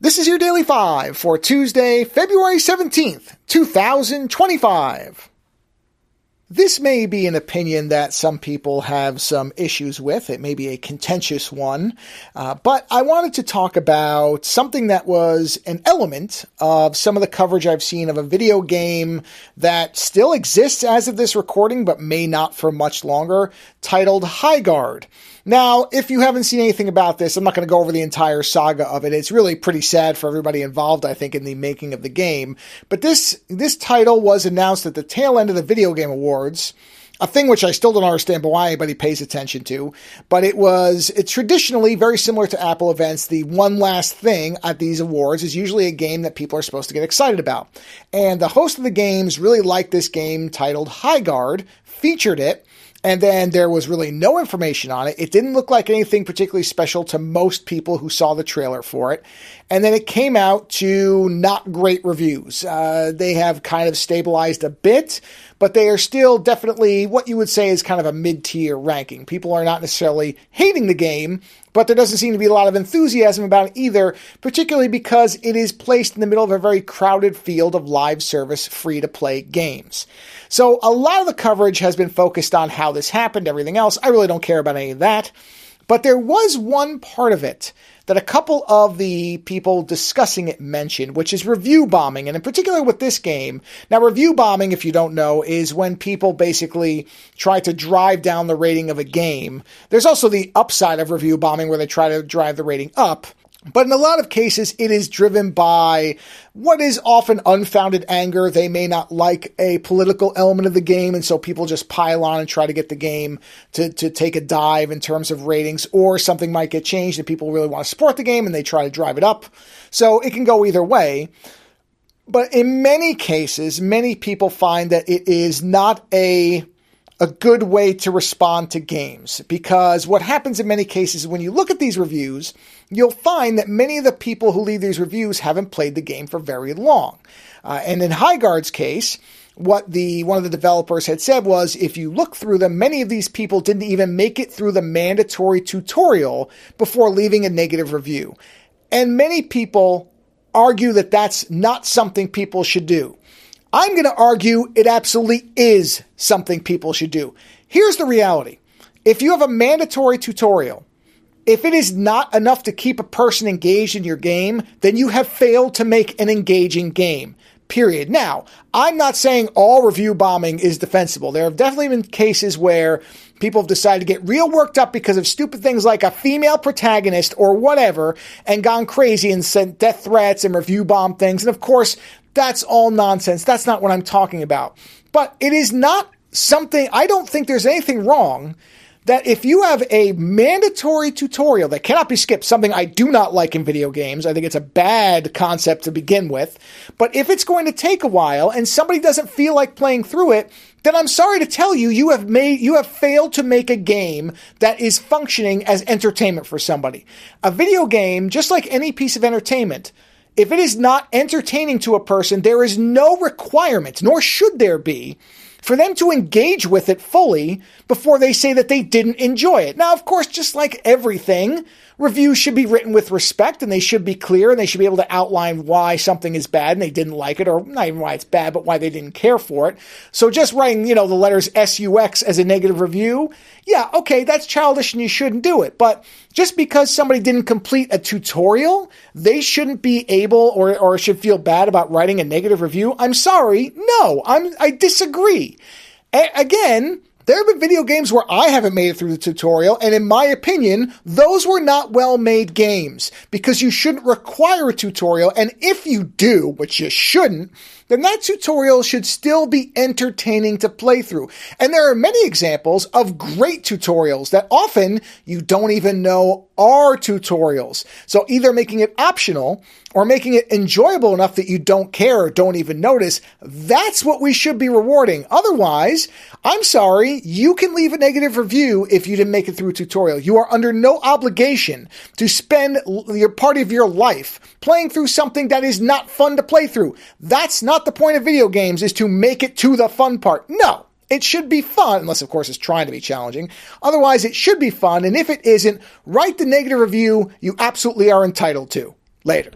This is your Daily 5 for Tuesday, February 17th, 2025. This may be an opinion that some people have some issues with. It may be a contentious one, but I wanted to talk about something that was an element of some of the coverage I've seen of a video game that still exists as of this recording, but may not for much longer, titled Highguard. Now, if you haven't seen anything about this, I'm not going to go over the entire saga of it. It's really pretty sad for everybody involved, I think, in the making of the game. But this title was announced at the tail end of the Video Game Awards, a thing which I still don't understand why anybody pays attention to. But it's traditionally very similar to Apple events. The one last thing at these awards is usually a game that people are supposed to get excited about. And the host of the games really liked this game titled Highguard, featured it, and then there was really no information on it. It didn't look like anything particularly special to most people who saw the trailer for it. And then it came out to not great reviews. They have kind of stabilized a bit, but they are still definitely what you would say is kind of a mid-tier ranking. People are not necessarily hating the game, but there doesn't seem to be a lot of enthusiasm about it either, particularly because it is placed in the middle of a very crowded field of live service free-to-play games. So a lot of the coverage has been focused on how this happened, everything else. I really don't care about any of that. But there was one part of it that a couple of the people discussing it mentioned, which is review bombing. And in particular with this game, now review bombing, if you don't know, is when people basically try to drive down the rating of a game. There's also the upside of review bombing where they try to drive the rating up. But in a lot of cases, it is driven by what is often unfounded anger. They may not like a political element of the game, and so people just pile on and try to get the game to take a dive in terms of ratings, or something might get changed and people really want to support the game and they try to drive it up. So it can go either way. But in many cases, many people find that it is not a good way to respond to games, because what happens in many cases when you look at these reviews, you'll find that many of the people who leave these reviews haven't played the game for very long. And in Highguard's case, what one of the developers had said was, if you look through them, many of these people didn't even make it through the mandatory tutorial before leaving a negative review. And many people argue that that's not something people should do. I'm going to argue it absolutely is something people should do. Here's the reality. If you have a mandatory tutorial, if it is not enough to keep a person engaged in your game, then you have failed to make an engaging game. Period. Now, I'm not saying all review bombing is defensible. There have definitely been cases where people have decided to get real worked up because of stupid things like a female protagonist or whatever, and gone crazy and sent death threats and review bomb things. And of course, that's all nonsense. That's not what I'm talking about. But it is not something, I don't think there's anything wrong that if you have a mandatory tutorial that cannot be skipped, something I do not like in video games. I think it's a bad concept to begin with. But if it's going to take a while and somebody doesn't feel like playing through it, then I'm sorry to tell you, you have failed to make a game that is functioning as entertainment for somebody. A video game, just like any piece of entertainment, if it is not entertaining to a person, there is no requirement, nor should there be, for them to engage with it fully before they say that they didn't enjoy it. Now, of course, just like everything, reviews should be written with respect, and they should be clear, and they should be able to outline why something is bad and they didn't like it, or not even why it's bad, but why they didn't care for it. So just writing, the letters SUX as a negative review, yeah, okay, that's childish and you shouldn't do it. But just because somebody didn't complete a tutorial, they shouldn't be able or should feel bad about writing a negative review. I'm sorry. No, I disagree. Again, there have been video games where I haven't made it through the tutorial, and in my opinion, those were not well-made games, because you shouldn't require a tutorial, and if you do, which you shouldn't, then that tutorial should still be entertaining to play through. And there are many examples of great tutorials that often you don't even know are tutorials. So either making it optional or making it enjoyable enough that you don't care or don't even notice, that's what we should be rewarding. Otherwise, I'm sorry, you can leave a negative review if you didn't make it through a tutorial. You are under no obligation to spend your part of your life playing through something that is not fun to play through. That's not the point of video games, is to make it to the fun part. No. It should be fun, unless, of course, it's trying to be challenging. Otherwise, it should be fun, and if it isn't, write the negative review you absolutely are entitled to. Later.